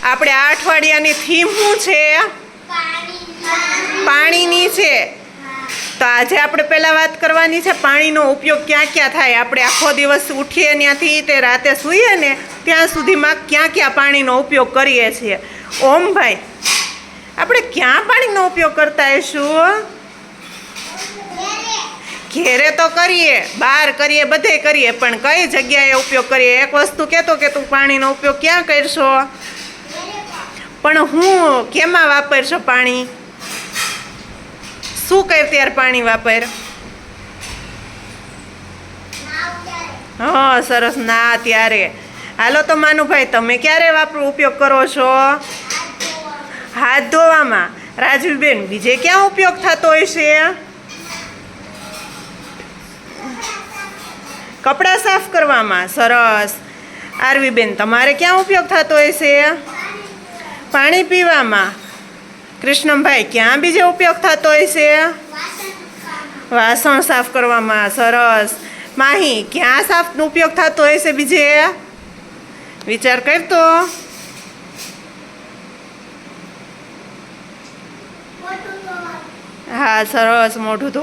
આપણે આ અઠવાડિયાની થીમ શું છે? પાણીની છે. તો આજે આપણે પહેલાં વાત કરવાની છે પાણીનો ઉપયોગ ક્યાં ક્યાં થાય. આપણે આખો દિવસ ઉઠીએ ત્યાંથી તે રાતે સૂઈએ ને ત્યાં સુધીમાં ક્યાં ક્યાં પાણીનો ઉપયોગ કરીએ છીએ. ઓમભાઈ, આપણે ક્યાં પાણીનો ઉપયોગ કરતા હશું? ઘેરે તો કરીએ, બહાર કરીએ, બધે કરીએ, પણ કઈ જગ્યાએ ઉપયોગ કરીએ? એક વસ્તુ કહેતો કે તું પાણીનો ઉપયોગ ક્યાં કરશો? પણ હું કેમાં વાપરશો પાણી? શું કર ત્યારે પાણી વાપર? હા, સરસ, ના ત્યારે. હાલો તો માનુભાઈ, તમે ક્યારે ઉપયોગ કરો છો? હાથ ધોવામાં. રાજવીબેન, બીજે ક્યાં ઉપયોગ થતો હોય છે? કપડાં સાફ કરવામાં. સરસ. આરવીબેન, તમારે ક્યાં ઉપયોગ થતો હોય છે? પાણી પીવામાં. કૃષ્ણભાઈ, ક્યાં બીજે ઉપયોગ થતો હોય છે? વાસણ સાફ કરવામાં. સરસ. માહી, ક્યાં ઉપયોગ થતો હોય છે બીજે? વિચાર કરતો. હા, સરસ. મોઢું